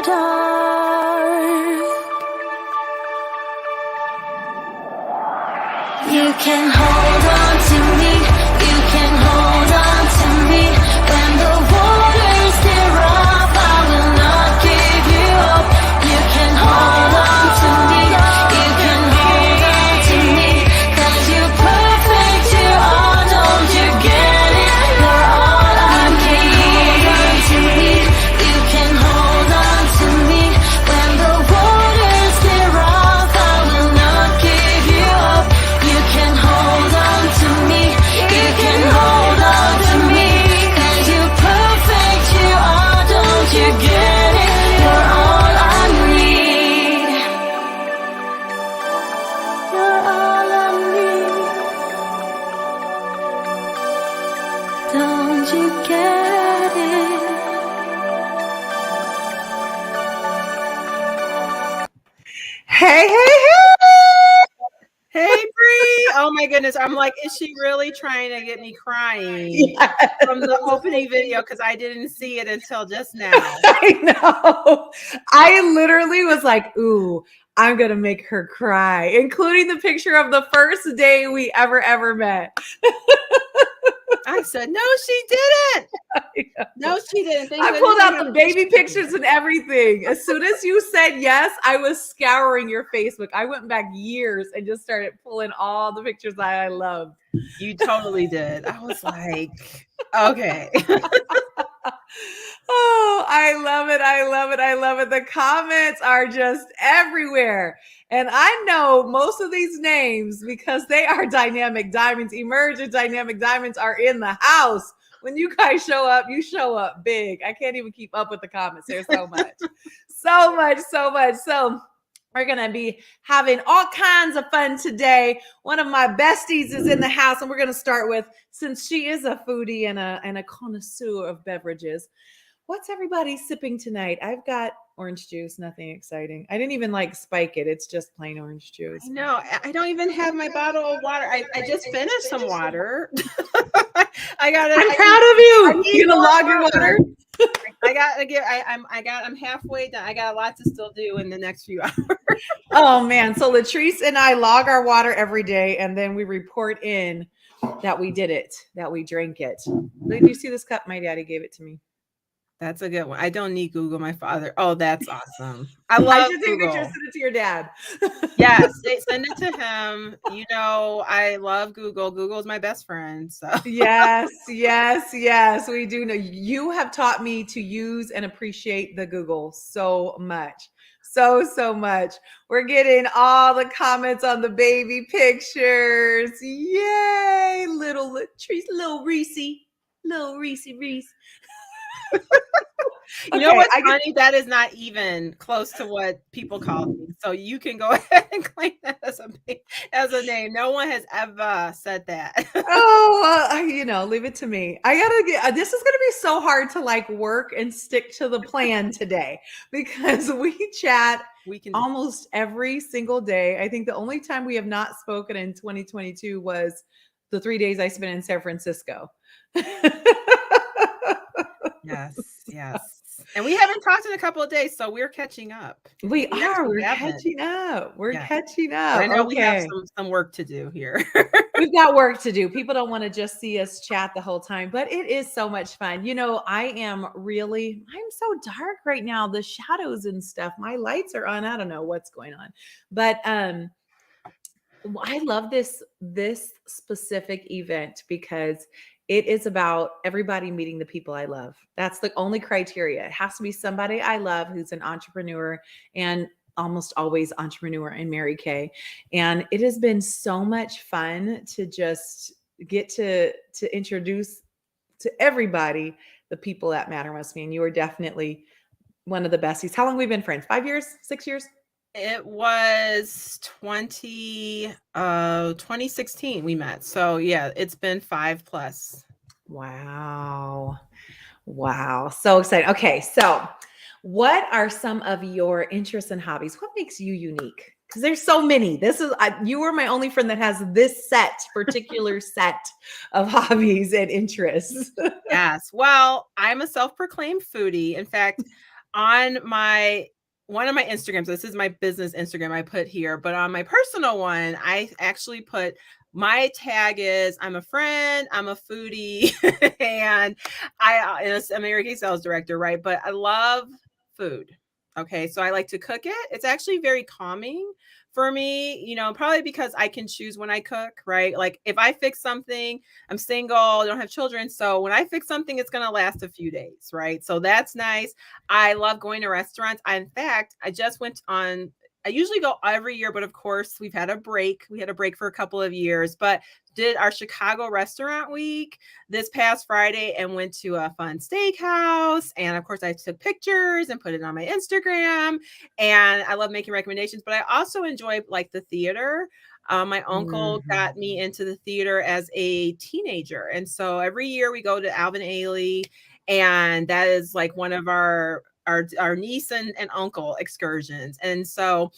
dark. You can hold on to me. You can hold on to me. When the waters get rough, I will not give you up. You can hold on to me. You can hold on to me. 'Cause you're perfect, you are, don't you get it? You're all I need. Hold on to me. You can hold on to me. When the waters get rough, I will not give you up. You can hold on to me. You can hold on to me. 'Cause you're perfect, you are, don't you get it? You're all I need. You're all I need. Don't you get it? Hey, hey, hey! Hey, Bree. Oh my goodness. I'm like, is she really trying to get me crying Yes. from the opening video? Because I didn't see it until just now. I know. I literally was like, ooh, I'm going to make her cry, including the picture of the first day we ever met. I said, no, she didn't. No, she didn't. Thank I goodness pulled I out have the a baby picture. pictures and everything. As soon as you said yes, I was scouring your Facebook. I went back years and just started pulling all the pictures that I loved. You totally did. I was like, okay. Oh, I love it. I love it. I love it. The comments are just everywhere. And I know most of these names because they are dynamic diamonds. Emerge and dynamic diamonds are in the house. When you guys show up, you show up big. I can't even keep up with the comments. There's so much. So much, so much. So we're going to be having all kinds of fun today. One of my besties is in the house, and we're going to start with, since she is a foodie and a connoisseur of beverages, what's everybody sipping tonight? I've got orange juice, nothing exciting. I didn't even like spike it. It's just plain orange juice. I know. I don't even have my bottle of water. I just finished some water. I got it. I'm proud of you. You gonna log your water? I'm halfway done. I got a lot to still do in the next few hours. Oh man. So Latrice and I log our water every day, and then we report in that we did it, that we drank it. Did you see this cup? My daddy gave it to me. That's a good one. I don't need Google, my father. Oh, that's awesome. I love should take a Google. picture, send it to your dad. Yes, send it to him. You know, I love Google. Google is my best friend. So Yes, yes, yes. We do know you have taught me to use and appreciate the Google so much. So much. We're getting all the comments on the baby pictures. Yay! Little Latrice, little Reese. you know what's funny? That is not even close to what people call me. So you can go ahead and claim that as a name. No one has ever said that. Oh, leave it to me. I gotta get. This is gonna be so hard to like work and stick to the plan today because we chat almost every single day. I think the only time we have not spoken in 2022 was the 3 days I spent in San Francisco. Yes. And we haven't talked in a couple of days, so we're catching up. We're catching up. Catching up. I know we have some work to do here. We've got work to do. People don't want to just see us chat the whole time, but it is so much fun. I'm so dark right now. The shadows and stuff. My lights are on. I don't know what's going on. But I love this specific event because it is about everybody meeting the people I love. That's the only criteria. It has to be somebody I love who's an entrepreneur, and almost always entrepreneur in Mary Kay. And it has been so much fun to just get to introduce to everybody the people that matter most to me. And you are definitely one of the besties. How long have we been friends? 5 years? 6 years? It was 2016 we met. So yeah, it's been 5+. Wow. So exciting. Okay. So what are some of your interests and hobbies? What makes you unique? Because there's so many. You are my only friend that has this particular set of hobbies and interests. Yes. Well, I'm a self-proclaimed foodie. In fact, on one of my Instagrams, this is my business Instagram I put here, but on my personal one, I actually put my tag is I'm a friend, I'm a foodie, and I'm an American sales director, right? But I love food. Okay, so I like to cook it. It's actually very calming for me, probably because I can choose when I cook, right? Like if I fix something, I'm single, don't have children. So when I fix something, it's going to last a few days, right? So that's nice. I love going to restaurants. In fact, I usually go every year, but of course we've had a break. We had a break for a couple of years, but did our Chicago restaurant week this past Friday and went to a fun steakhouse. And of course I took pictures and put it on my Instagram, and I love making recommendations, but I also enjoy like the theater. My uncle got me into the theater as a teenager. And so every year we go to Alvin Ailey, and that is like one of our niece and uncle excursions. And so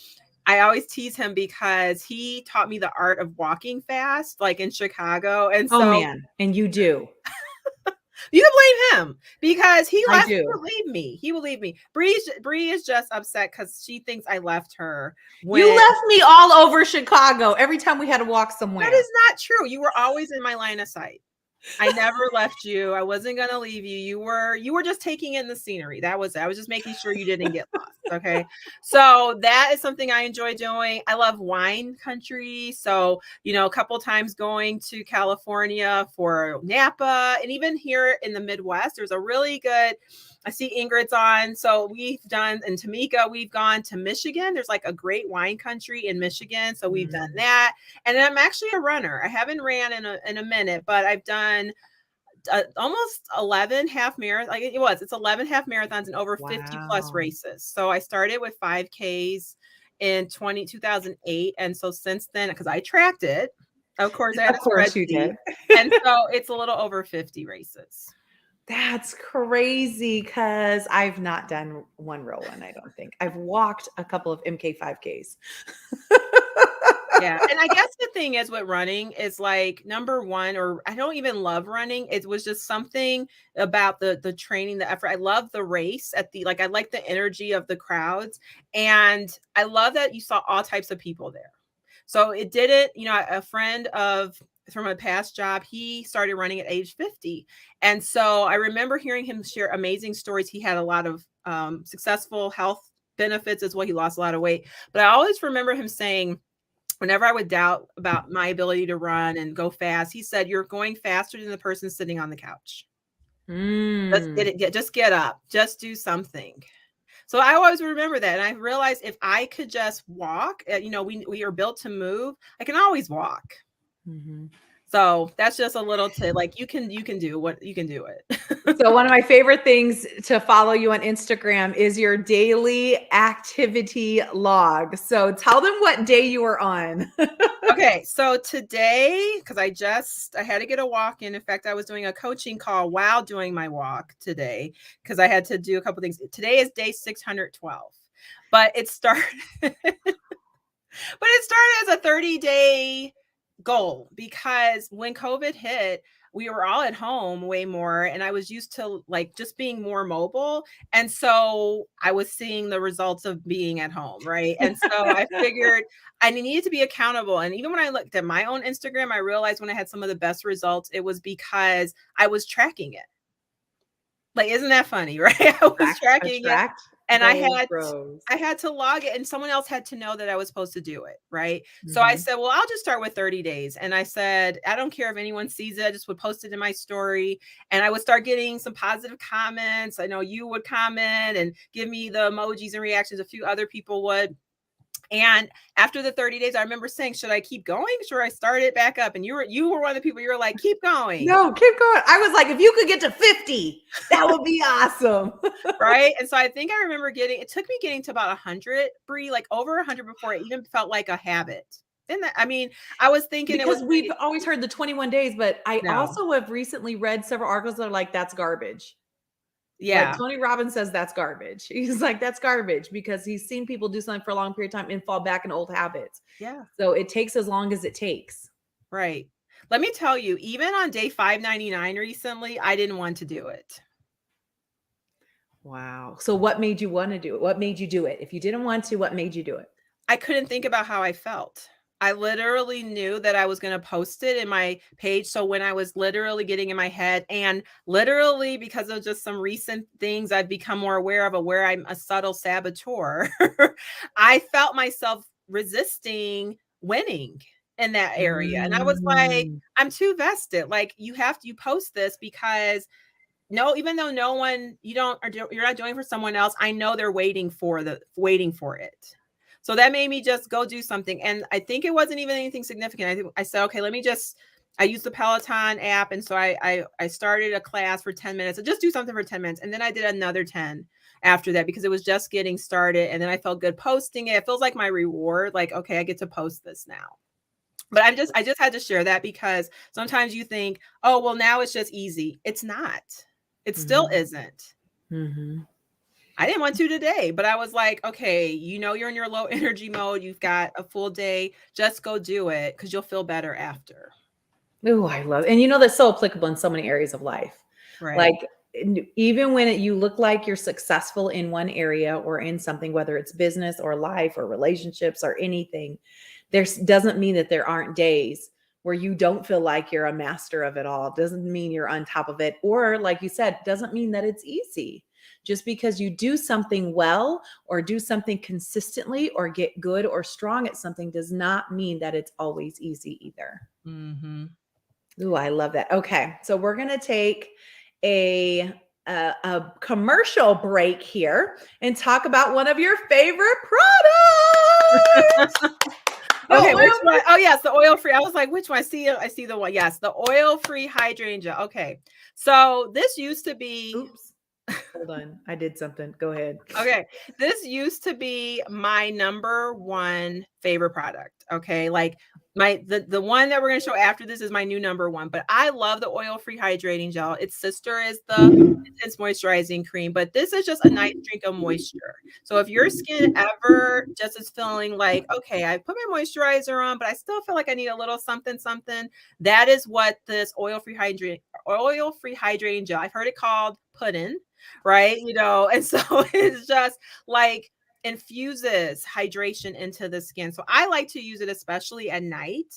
I always tease him because he taught me the art of walking fast, like in Chicago. And Oh so man, and you do. you can blame him because he I left. do. He will leave me. He will leave me. Bree is just upset because she thinks I left her. You left me all over Chicago every time we had to walk somewhere. That is not true. You were always in my line of sight. I never left you. I wasn't going to leave you. You were just taking in the scenery. That was it. I was just making sure you didn't get lost. Okay. So that is something I enjoy doing. I love wine country. So, a couple times going to California for Napa, and even here in the Midwest, there's a really good, I see Ingrid's on. So we've done in Tamika, we've gone to Michigan. There's like a great wine country in Michigan. So we've done that. And I'm actually a runner. I haven't ran in a minute, but I've done almost 11 half marathons. Like it's 11 half marathons and over 50 plus races. So I started with 5Ks in 2008. And so since then, because I tracked it, of course, I had a spreadsheet. And so it's a little over 50 races. That's crazy because I've not done one real one, I don't think. I've walked a couple of MK 5Ks. Yeah. And I guess the thing is with running is like number one, or I don't even love running. It was just something about the training, the effort. I love the race I like the energy of the crowds. And I love that you saw all types of people there. So it didn't, a friend from a past job, he started running at age 50. And so I remember hearing him share amazing stories. He had a lot of successful health benefits as well. He lost a lot of weight. But I always remember him saying, whenever I would doubt about my ability to run and go fast, he said, "You're going faster than the person sitting on the couch. Just get up, just do something." So I always remember that. And I realized if I could just walk, we are built to move. I can always walk. Mm-hmm. So that's just a little tip. Like you can do it. So one of my favorite things to follow you on Instagram is your daily activity log. So tell them what day you were on. Okay. So today, because I had to get a walk in. In fact, I was doing a coaching call while doing my walk today because I had to do a couple things. Today is day 612, but it started as a 30-day goal because when COVID hit, we were all at home way more, and I was used to like just being more mobile. And so I was seeing the results of being at home, right? And so I figured I needed to be accountable. And even when I looked at my own Instagram, I realized when I had some of the best results, it was because I was tracking it. Like, isn't that funny, right? I was tracking it. And I had to log it, and someone else had to know that I was supposed to do it. Right. Mm-hmm. So I said, well, I'll just start with 30 days. And I said, I don't care if anyone sees it. I just would post it in my story, and I would start getting some positive comments. I know you would comment and give me the emojis and reactions. A few other people would. And after the 30 days, I remember saying, should I keep going? Should I start it back up? And you were one of the people, you were like, keep going. No, keep going. I was like, if you could get to 50, that would be awesome. Right. And so I think I remember it took me getting to about 100, Bree, like over 100 before it even felt like a habit. I was thinking because we've always heard the 21 days, but I also have recently read several articles that are like, that's garbage. Yeah. Like Tony Robbins says that's garbage. He's like, that's garbage because he's seen people do something for a long period of time and fall back in old habits. Yeah. So it takes as long as it takes. Right. Let me tell you, even on day 599 recently, I didn't want to do it. Wow. So what made you want to do it? What made you do it? If you didn't want to, what made you do it? I couldn't think about how I felt. I literally knew that I was going to post it in my page. So when I was literally getting in my head, and literally because of just some recent things I've become more aware of, where I'm a subtle saboteur, I felt myself resisting winning in that area. And I was like, Mm. I'm too vested. Like, you post this because no, even though no one, you're not doing it for someone else, I know they're waiting for it. So that made me just go do something. And I think it wasn't even anything significant. I said, okay, I used the Peloton app. And so I started a class for 10 minutes. I just do something for 10 minutes. And then I did another 10 after that because it was just getting started. And then I felt good posting it. It feels like my reward. Like, okay, I get to post this now. But I just had to share that because sometimes you think, oh, well, now it's just easy. It's not. It still isn't. Mm-hmm. I didn't want to today, but I was like, okay, you're in your low energy mode. You've got a full day. Just go do it because you'll feel better after. Oh, I love it. And that's so applicable in so many areas of life. Right. Like even when you look like you're successful in one area or in something, whether it's business or life or relationships or anything, doesn't mean that there aren't days where you don't feel like you're a master of it all. Doesn't mean you're on top of it. Or like you said, doesn't mean that it's easy. Just because you do something well or do something consistently or get good or strong at something does not mean that it's always easy either. Mm-hmm. Ooh, I love that. Okay, so we're gonna take a commercial break here and talk about one of your favorite products. Okay, which one? Oh, yes, the oil-free. I was like, which one? I see the one. Yes, the oil-free hydrating gel. Okay, so this used to be. Oops. Hold on. I did something. Go ahead. Okay, this used to be my number one favorite product. Okay, like the one that we're going to show after this is my new number one. But I love the oil-free hydrating gel. Its sister is the intense moisturizing cream, but this is just a nice drink of moisture. So if your skin ever just is feeling like, okay, I put my moisturizer on, but I still feel like I need a little something, that is what this oil-free hydrating gel. I've heard it called pudding. Right. And so it's just like infuses hydration into the skin. So I like to use it, especially at night,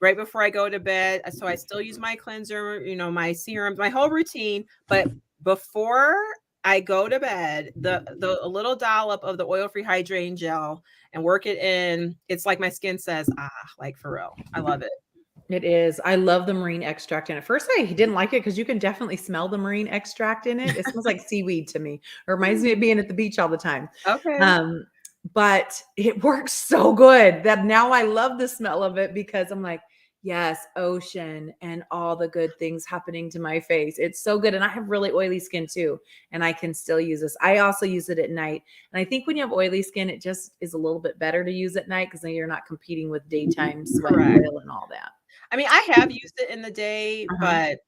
right before I go to bed. So I still use my cleanser, my serums, my whole routine. But before I go to bed, a little dollop of the oil-free hydrating gel and work it in. It's like my skin says, like for real. I love it. It is. I love the marine extract in it. First, I didn't like it because you can definitely smell the marine extract in it. It smells like seaweed to me. It reminds me of being at the beach all the time. Okay. But it works so good that now I love the smell of it because I'm like, yes, ocean and all the good things happening to my face. It's so good. And I have really oily skin too. And I can still use this. I also use it at night. And I think when you have oily skin, it just is a little bit better to use at night because then you're not competing with daytime sweat and oil and all that. I mean, I have used it in the day, but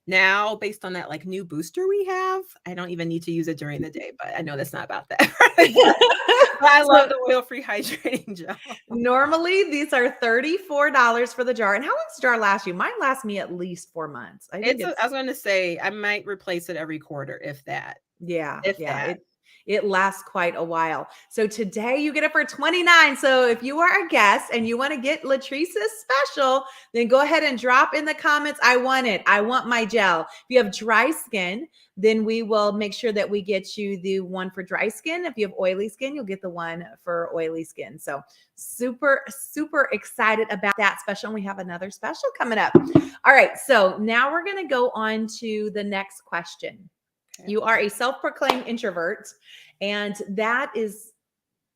now based on that like new booster we have, I don't even need to use it during the day, but I know that's not about that. But I love the oil-free hydrating gel. Normally, these are $34 for the jar. And how long does the jar last you? Mine lasts me at least 4 months. I was going to say I might replace it every quarter, if that. Yeah, If yeah. that. It lasts quite a while. So today you get it for $29. So if you are a guest and you want to get Latrice's special, then go ahead and drop in the comments, I want it. I want my gel. If you have dry skin, then we will make sure that we get you the one for dry skin. If you have oily skin, you'll get the one for oily skin. So super, super excited about that special. And we have another special coming up. All right. So now we're going to go on to the next question. You are a self-proclaimed introvert, and that is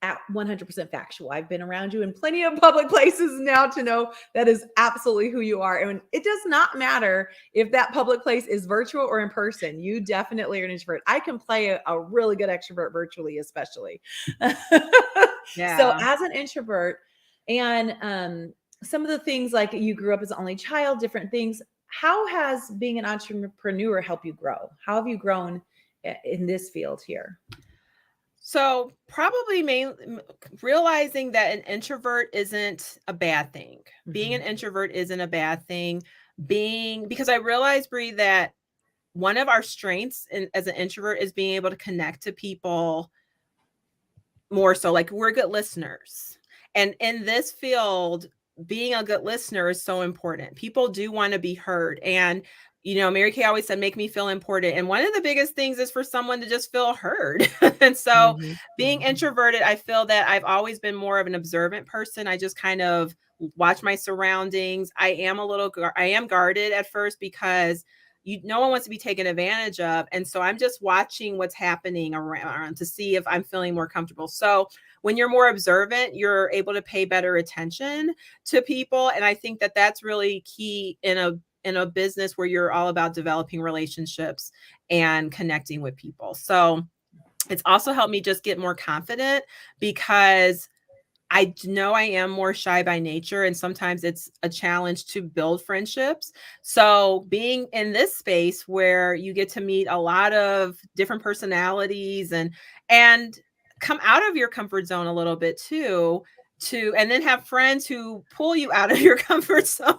at 100% factual. I've been around you in plenty of public places now to know that is absolutely who you are. And it does not matter if that public place is virtual or in person. You definitely are an introvert. I can play a really good extrovert virtually, especially. Yeah. So as an introvert, and some of the things like you grew up as an only child, different things. How has being an entrepreneur helped you grow? How have you grown in this field here? So probably realizing that an introvert isn't a bad thing. Being an introvert isn't a bad thing. Because I realized, Bree, that one of our strengths as an introvert is being able to connect to people more so. Like, we're good listeners. And in this field, being a good listener is so important. People do want to be heard. And, Mary Kay always said, make me feel important. And one of the biggest things is for someone to just feel heard. And so being introverted, I feel that I've always been more of an observant person. I just kind of watch my surroundings. I am guarded at first because no one wants to be taken advantage of. And so I'm just watching what's happening around to see if I'm feeling more comfortable. So when you're more observant, you're able to pay better attention to people. And I think that that's really key in a business where you're all about developing relationships and connecting with people. So it's also helped me just get more confident, because I know I am more shy by nature, and sometimes it's a challenge to build friendships. So being in this space where you get to meet a lot of different personalities and come out of your comfort zone a little bit too, and then have friends who pull you out of your comfort zone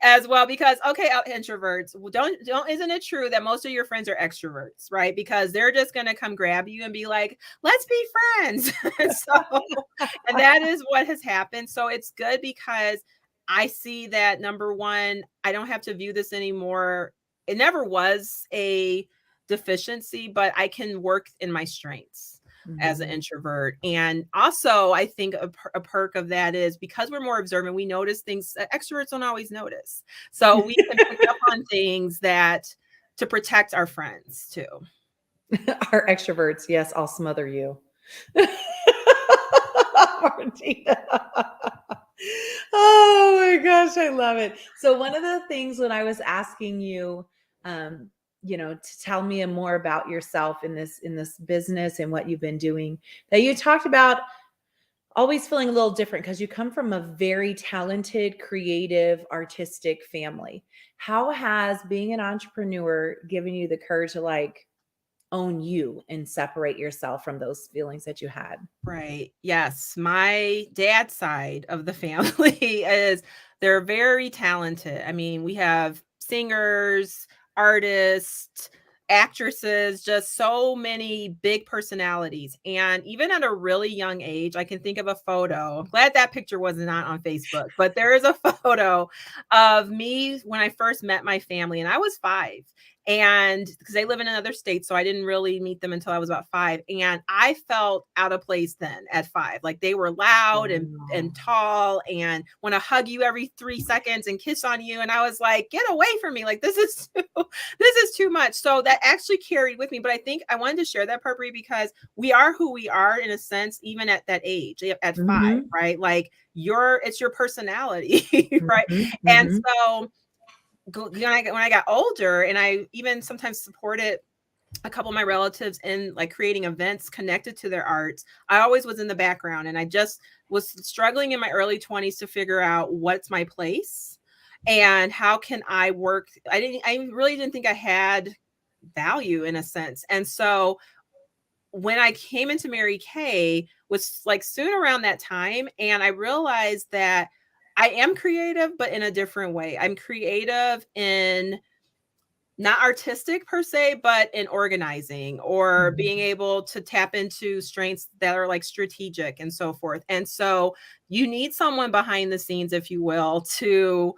as well. Because introverts, isn't it true that most of your friends are extroverts, right? Because they're just going to come grab you and be like, let's be friends. And that is what has happened. So it's good, because I see that, number one, I don't have to view this anymore. It never was a deficiency, but I can work in my strengths as an introvert. And also, I think a perk of that is, because we're more observant, we notice things that extroverts don't always notice. So we can pick up on things to protect our friends too. Our extroverts. Yes, I'll smother you. Martina. Oh my gosh, I love it. So one of the things when I was asking you, to tell me more about yourself in this business and what you've been doing, that you talked about always feeling a little different because you come from a very talented, creative, artistic family. How has being an entrepreneur given you the courage to own you and separate yourself from those feelings that you had? Right. Yes. My dad's side of the family they're very talented. I mean, we have singers, artists, actresses, just so many big personalities. And even at a really young age, I can think of a photo. I'm glad that picture was not on Facebook, but there is a photo of me when I first met my family, and I was 5. And because they live in another state, so I didn't really meet them until I was about 5. And I felt out of place then at 5. Like, they were loud and tall and want to hug you every 3 seconds and kiss on you. And I was like, get away from me. Like, this is too much. So that actually carried with me. But I think I wanted to share that, Purpry, because we are who we are in a sense, even at that age, at 5, right? Like, it's your personality, right? And so when I got older, and I even sometimes supported a couple of my relatives in creating events connected to their arts, I always was in the background, and I just was struggling in my early 20s to figure out what's my place and how can I work. I really didn't think I had value in a sense. And so when I came into Mary Kay was soon around that time, and I realized that I am creative, but in a different way. I'm creative in not artistic per se, but in organizing or being able to tap into strengths that are strategic and so forth. And so you need someone behind the scenes, if you will, to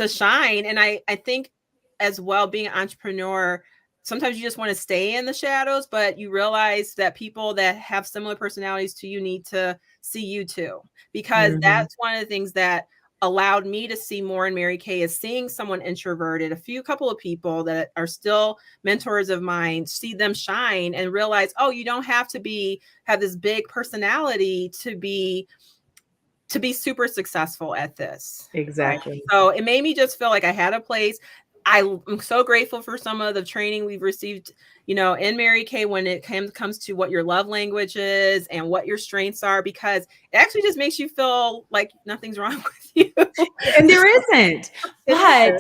shine. And I think as well, being an entrepreneur, sometimes you just want to stay in the shadows, but you realize that people that have similar personalities to you need to see you too, because that's one of the things that allowed me to see more in Mary Kay, is seeing someone introverted, a couple of people that are still mentors of mine, see them shine and realize, oh, you don't have to have this big personality to be super successfdo at this. Exactly. Right? So it made me just feel like I had a place. I'm so grateful for some of the training we've received, in Mary Kay when it comes to what your love language is and what your strengths are, because it actually just makes you feel like nothing's wrong with you. And there isn't. But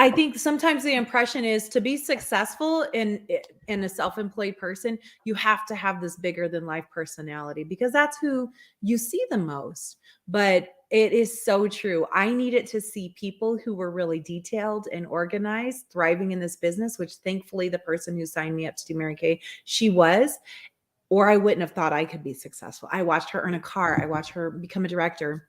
I think sometimes the impression is to be successful in a self-employed person, you have to have this bigger than life personality because that's who you see the most. But it is so true. I needed to see people who were really detailed and organized, thriving in this business, which thankfully the person who signed me up to do Mary Kay, she was, or I wouldn't have thought I could be successful. I watched her earn a car. I watched her become a director.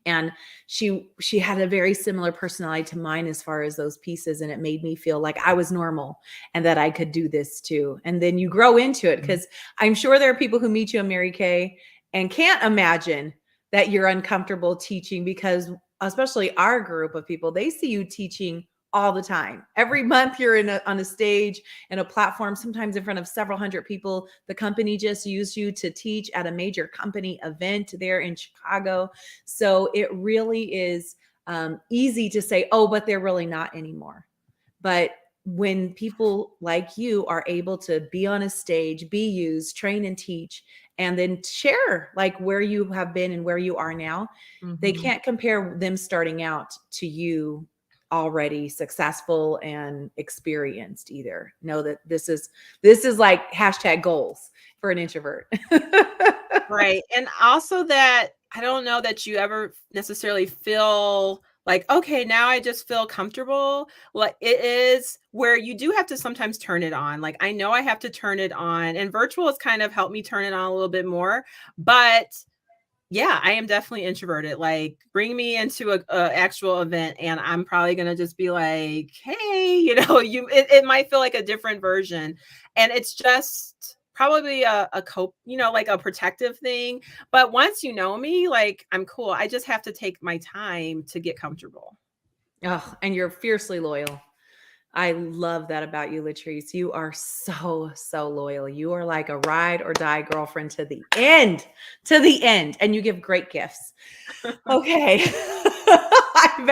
And she had a very similar personality to mine as far as those pieces, and it made me feel like I was normal and that I could do this too. And then you grow into it because I'm sure there are people who meet you in Mary Kay and can't imagine that you're uncomfortable teaching, because especially our group of people, they see you teaching all the time. Every month you're on a stage and a platform, sometimes in front of several hundred people. The company just used you to teach at a major company event there in Chicago. So it really is easy to say, oh, but they're really not anymore. But when people like you are able to be on a stage, be used, train and teach, and then share like where you have been and where you are now, they can't compare them starting out to you already successful and experienced either. Know that this is like hashtag goals for an introvert. Right. And also that I don't know that you ever necessarily feel like, okay, now I just feel comfortable. Like it is where you do have to sometimes turn it on. Like I know I have to turn it on, and virtual has kind of helped me turn it on a little bit more. But yeah, I am definitely introverted. Like bring me into a actual event and I'm probably going to just be like, hey, it might feel like a different version. And it's just probably a cope, like a protective thing. But once you know me, like I'm cool. I just have to take my time to get comfortable. Oh, and you're fiercely loyal. I love that about you, Latrice. You are so, so loyal. You are like a ride or die girlfriend to the end, and you give great gifts. Okay. I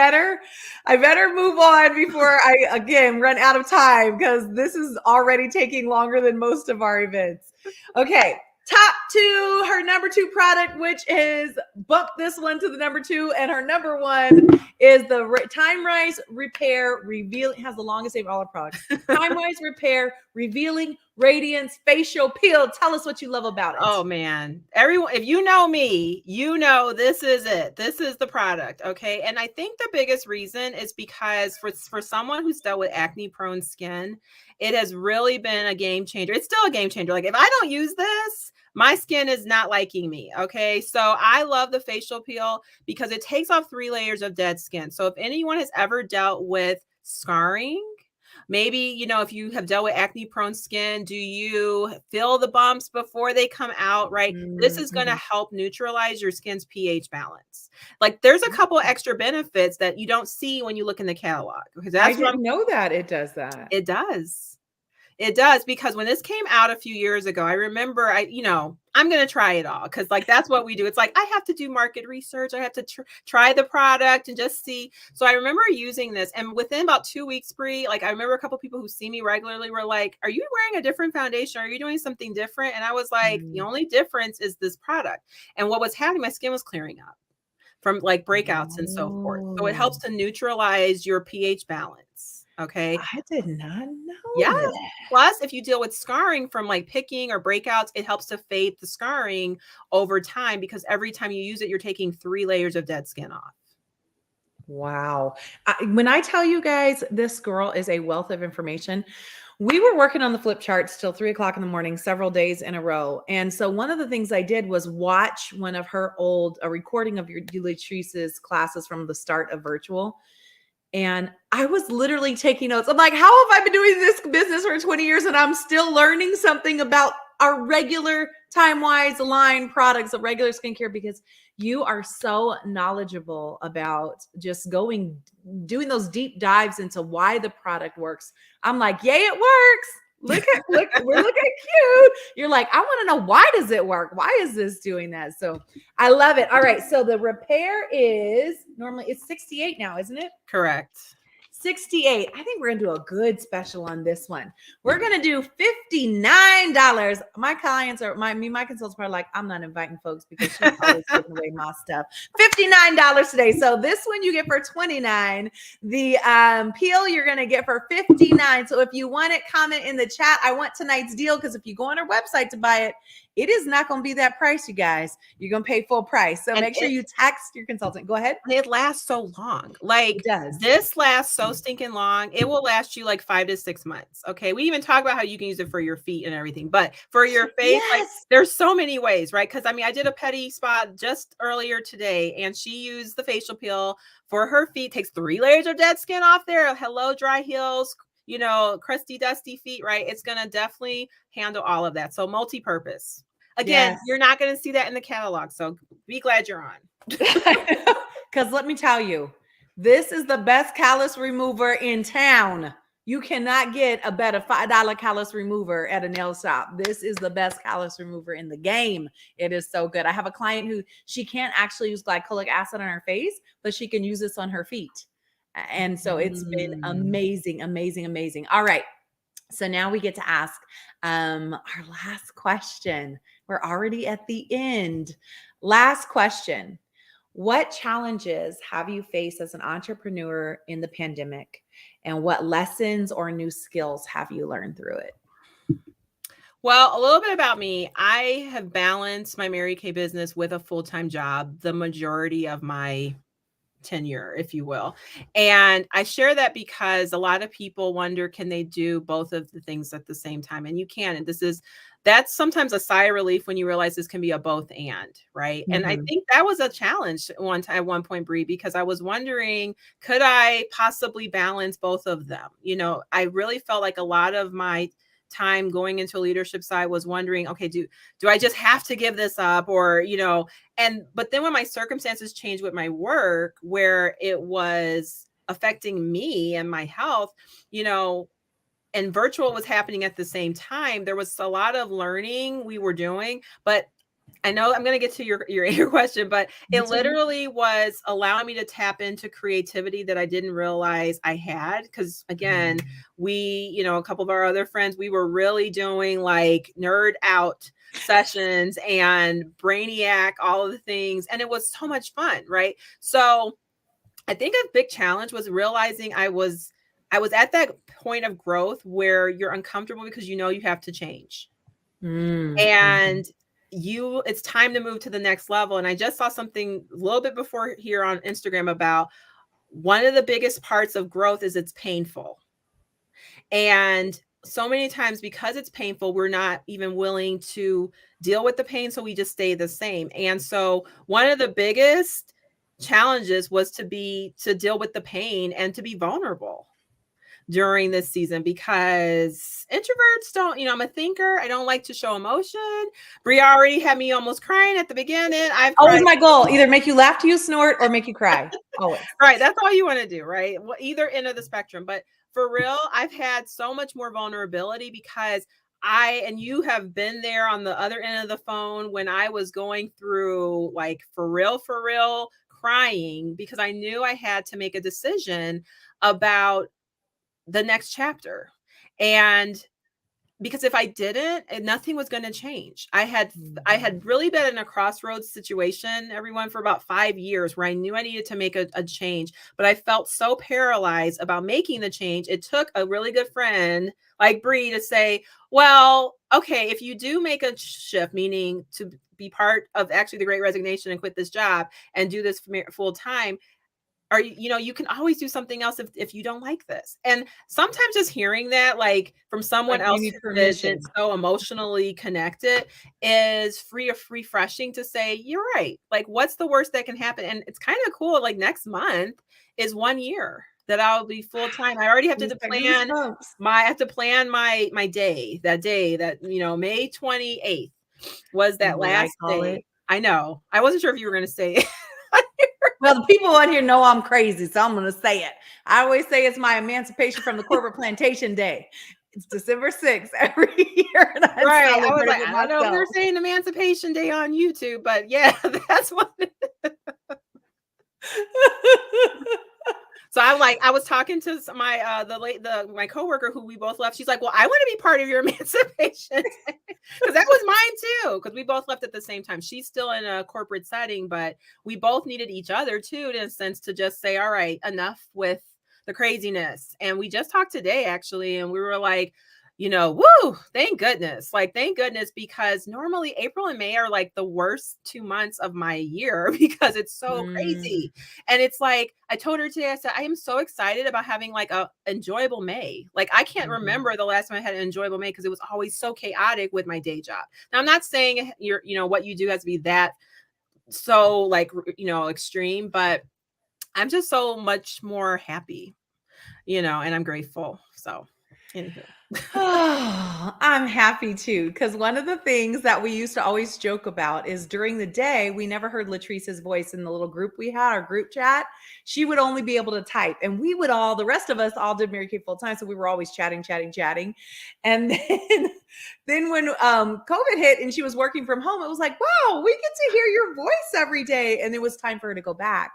better move on before I again run out of time, because this is already taking longer than most of our events. Okay. Top two, her number two product, which is bump this one to the number two, and her number one is the Time Rise Repair Revealing. Has the longest name of all our products. Time Rise Repair Revealing Radiance Facial Peel. Tell us what you love about it. Oh man, everyone, if you know me, you know this is it. This is the product, okay? And I think the biggest reason is because for someone who's dealt with acne-prone skin, it has really been a game changer. It's still a game changer. Like if I don't use this, my skin is not liking me, okay? So I love the facial peel because it takes off 3 layers of dead skin. So if anyone has ever dealt with scarring, maybe, if you have dealt with acne prone skin, do you feel the bumps before they come out, right? This is going to help neutralize your skin's pH balance. Like there's a couple extra benefits that you don't see when you look in the catalog. Because I didn't know that it does that. It does. It does, because when this came out a few years ago, I remember I'm going to try it all, because like that's what we do. It's like I have to do market research. I have to try the product and just see. So I remember using this, and within about 2 weeks, Bree, like I remember a couple people who see me regularly were like, "Are you wearing a different foundation? Are you doing something different?" And I was like, "The only difference is this product." And what was happening, my skin was clearing up from like breakouts and so forth. So it helps to neutralize your pH balance. Okay. I did not know. Yes. that. Plus, if you deal with scarring from like picking or breakouts, it helps to fade the scarring over time, because every time you use it, you're taking 3 layers of dead skin off. Wow. When I tell you guys, this girl is a wealth of information. We were working on the flip charts till 3 o'clock in the morning, several days in a row. And so one of the things I did was watch one of her a recording of Latrice's classes from the start of virtual. And I was literally taking notes. I'm like, how have I been doing this business for 20 years and I'm still learning something about our regular Time-Wise line products of regular skincare? Because you are so knowledgeable about just doing those deep dives into why the product works. I'm like, yay, it works. Look, we're looking cute. You're like, I want to know, why does it work? Why is this doing that? So I love it. All right. So the repair is normally, it's 68 now, isn't it? Correct. $68. I think we're gonna do a good special on this one. We're gonna do $59. My clients are my consultants are like, I'm not inviting folks because she's always giving away my stuff. $59 today. So this one you get for $29. The peel you're gonna get for $59. So if you want it, comment in the chat. I want tonight's deal, because if you go on our website to buy it, it is not going to be that price, you guys. You're going to pay full price. So And make sure you text your consultant. Go ahead. It lasts so long. Like, It does. this lasts so stinking long. It will last you like 5 to 6 months. Okay. We even talk about how you can use it for your feet and everything, but for your face, like, Yes. there's so many ways, right? Because I mean, I did a petty spot just earlier today, and she used the facial peel for her feet, takes 3 layers of dead skin off there. Hello, dry heels, you know, crusty, dusty feet, right? It's going to definitely handle all of that. So multi-purpose. Again, Yes. you're not going to see that in the catalog. So be glad you're on. Because let me tell you, this is the best callus remover in town. You cannot get a better $5 callus remover at a nail shop. This is the best callus remover in the game. It is so good. I have a client who she can't actually use glycolic acid on her face, but she can use this on her feet. And so it's been amazing, amazing, amazing. All right. So now we get to ask our last question. We're already at the end. Last question. What challenges have you faced as an entrepreneur in the pandemic? And what lessons or new skills have you learned through it? Well, a little bit about me. I have balanced my Mary Kay business with a full-time job the majority of my tenure, if you will. And I share that because a lot of people wonder, can they do both of the things at the same time? And you can. And that's sometimes a sigh of relief when you realize this can be a both and, right? And I think that was a challenge at one point, Bree, because I was wondering, could I possibly balance both of them? You know, I really felt like a lot of my time going into a leadership side was wondering, okay, do I just have to give this up? Or, you know, but then when my circumstances changed with my work, where it was affecting me and my health, you know, and virtual was happening at the same time, there was a lot of learning we were doing. But I know I'm going to get to your question, but it literally was allowing me to tap into creativity that I didn't realize I had. Because again, we, you know, a couple of our other friends, we were really doing like nerd out sessions and brainiac, all of the things. And it was so much fun, right? So I think a big challenge was realizing I was at that point of growth where you're uncomfortable because you know you have to change. And it's time to move to the next level. And I just saw something a little bit before here on Instagram about one of the biggest parts of growth is it's painful. And so many times, because it's painful, we're not even willing to deal with the pain. So we just stay the same. And so one of the biggest challenges was to deal with the pain and to be vulnerable during this season, because introverts don't, you know, I'm a thinker. I don't like to show emotion. Brie already had me almost crying at the beginning. Always my goal, either make you laugh till you snort or make you cry. Always. Right. That's all you want to do, right? Well, either end of the spectrum. But for real, I've had so much more vulnerability because and you have been there on the other end of the phone when I was going through like for real, crying, because I knew I had to make a decision about the next chapter. And because if I didn't, nothing was going to change. I had really been in a crossroads situation, everyone, for about 5 years where I knew I needed to make a change, but I felt so paralyzed about making the change. It took a really good friend like Bree to say, well, okay, if you do make a shift, meaning to be part of actually the Great Resignation and quit this job and do this full time, or, you know, you can always do something else if you don't like this. And sometimes just hearing that, like from someone else who's so emotionally connected, is refreshing to say, you're right. Like, what's the worst that can happen? And it's kind of cool. Like next month is 1 year that I'll be full time. I already have to plan my day, that, you know, May 28th was that last day. I know. I wasn't sure if you were going to say it. Well, the people on here know I'm crazy, so I'm going to say it. I always say it's my emancipation from the corporate plantation day. It's December 6th every year. And right. I was like, I don't know if they're saying Emancipation Day on YouTube, but yeah, that's what. So I was talking to my my coworker who we both left. She's like, well, I want to be part of your emancipation, because that was mine too. Because we both left at the same time. She's still in a corporate setting, but we both needed each other too, in a sense, to just say, all right, enough with the craziness. And we just talked today actually, and we were like, woo, thank goodness. Like, thank goodness, because normally April and May are like the worst 2 months of my year because it's so crazy. And it's like, I told her today, I said, I am so excited about having like a enjoyable May. Like, I can't remember the last time I had an enjoyable May because it was always so chaotic with my day job. Now, I'm not saying what you do has to be that so like, extreme, but I'm just so much more happy, and I'm grateful. So, anywho. Oh, I'm happy too, because one of the things that we used to always joke about is during the day, we never heard Latrice's voice in the little group we had, our group chat. She would only be able to type, and the rest of us all did Mary Kay full time. So we were always chatting. And then when COVID hit and she was working from home, it was like, wow, we get to hear your voice every day. And it was time for her to go back.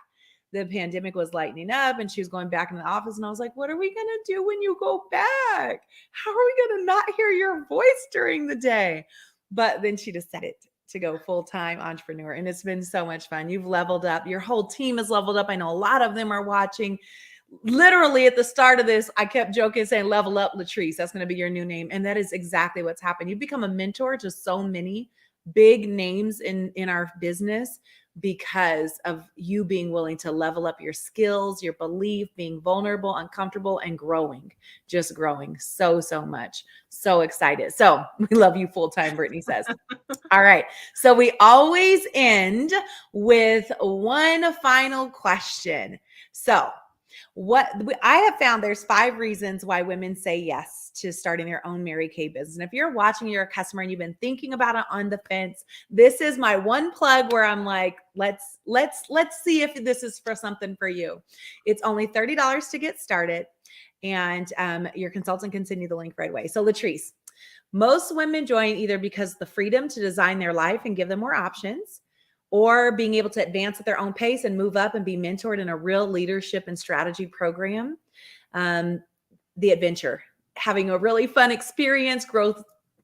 The pandemic was lightening up and she was going back in the office. And I was like, what are we going to do when you go back? How are we going to not hear your voice during the day? But then she decided to go full-time entrepreneur. And it's been so much fun. You've leveled up. Your whole team has leveled up. I know a lot of them are watching. Literally at the start of this, I kept joking, saying, level up Latrice. That's going to be your new name. And that is exactly what's happened. You've become a mentor to so many big names in our business, because of you being willing to level up your skills, your belief, being vulnerable, uncomfortable, and growing, just growing so much. So excited. So we love you full time, Brittany says. All right. So we always end with one final question. So what I have found, there's 5 reasons why women say yes to starting their own Mary Kay business. And if you're watching, you're a customer and you've been thinking about it on the fence, this is my one plug where I'm like, let's see if this is for something for you. It's only $30 to get started, and your consultant can send you the link right away. So Latrice, most women join either because the freedom to design their life and give them more options, or being able to advance at their own pace and move up and be mentored in a real leadership and strategy program. The adventure, having a really fun experience,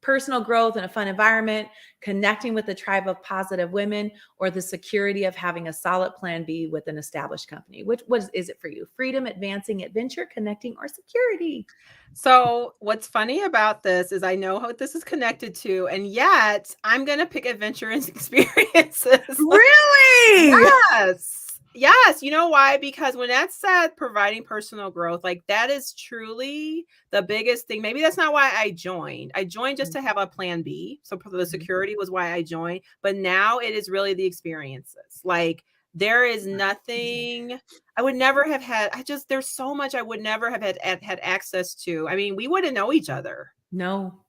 personal growth in a fun environment, connecting with a tribe of positive women, or the security of having a solid plan B with an established company. What is it for you? Freedom, advancing, adventure, connecting, or security? So what's funny about this is I know what this is connected to, and yet I'm going to pick adventure and experiences. Really? Yes. Yes. You know why? Because when that's said, providing personal growth, like that is truly the biggest thing. Maybe that's not why I joined. I joined just to have a plan B. So the security was why I joined. But now it is really the experiences. Like, there is nothing I would never have had. There's so much I would never have had access to. I mean, we wouldn't know each other. No.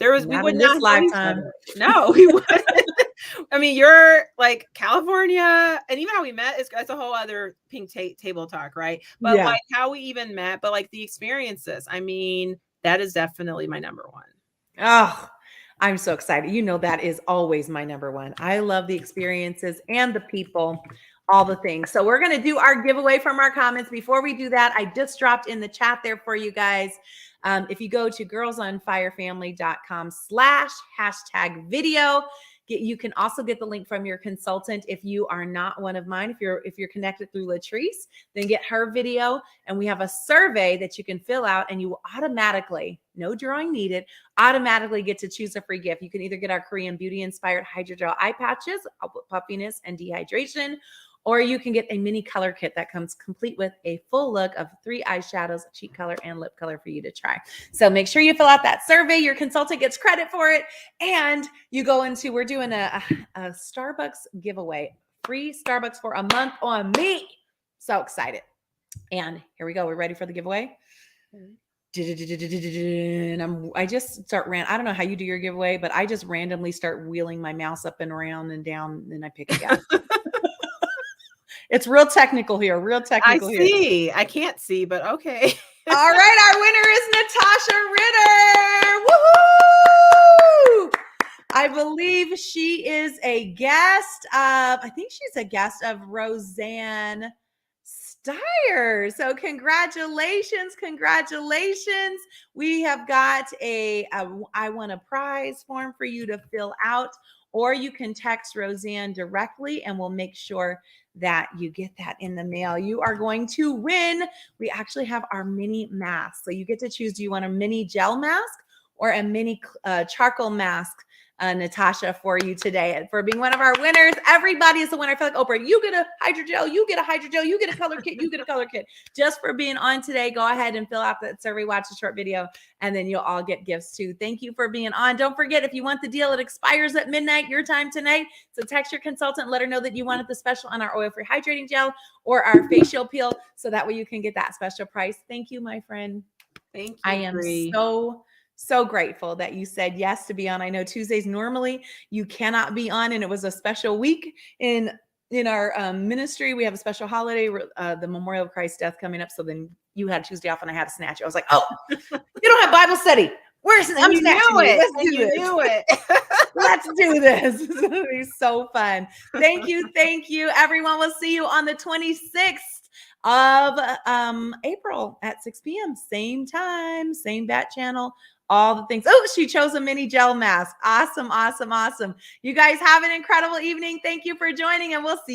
We would not know lifetime. each other. No, we wouldn't. I mean, you're like California, and even how we met that's a whole other pink table talk, right? But Yeah. like how we even met, but like the experiences. I mean, that is definitely my number one. Oh, I'm so excited. You know, that is always my number one. I love the experiences and the people, all the things. So we're going to do our giveaway from our comments. Before we do that, I just dropped in the chat there for you guys. If you go to girlsonfirefamily.com/#video, you can also get the link from your consultant. If you are not one of mine, if you're connected through Latrice, then get her video. And we have a survey that you can fill out, and you will automatically, no drawing needed, automatically get to choose a free gift. You can either get our Korean beauty inspired hydrogel eye patches, puffiness and dehydration, or you can get a mini color kit that comes complete with a full look of 3 eyeshadows, cheek color, and lip color for you to try. So make sure you fill out that survey. Your consultant gets credit for it. And you go into, we're doing a Starbucks giveaway, free Starbucks for a month on me. So excited. And here we go. We're ready for the giveaway. And I just start I don't know how you do your giveaway, but I just randomly start wheeling my mouse up and around and down, and I pick it up. It's real technical here. Real technical here. I see. I can't see, but okay. All right. Our winner is Natasha Ritter. Woohoo! I believe she is a guest of, I think she's a guest of Roseanne Dyer. So congratulations. We have got a I want a prize form for you to fill out, or you can text Roseanne directly and we'll make sure that you get that in the mail. You are going to win. We actually have our mini mask. So you get to choose, do you want a mini gel mask or a mini charcoal mask? Natasha, for you today and for being one of our winners. Everybody is a winner. I feel like Oprah, you get a hydrogel, you get a hydrogel, you get a color kit, you get a color kit. Just for being on today, go ahead and fill out that survey, watch a short video, and then you'll all get gifts too. Thank you for being on. Don't forget, if you want the deal, it expires at midnight your time tonight. So text your consultant, let her know that you wanted the special on our oil-free hydrating gel or our facial peel, so that way you can get that special price. Thank you, my friend. Thank you. I am Bree. so grateful that you said yes to be on. I know Tuesdays normally you cannot be on, and it was a special week in our ministry. We have a special holiday, the Memorial of Christ's death coming up. So then you had Tuesday off and I had to snatch it. I was like, oh, you don't have Bible study. I'm snatching you. Let's do this. You knew it. Let's do this. It's going to be so fun. Thank you, everyone. We'll see you on the 26th of April at 6 p.m. Same time, same bat channel, all the things. Oh, she chose a mini gel mask. Awesome. You guys have an incredible evening. Thank you for joining, and we'll see you.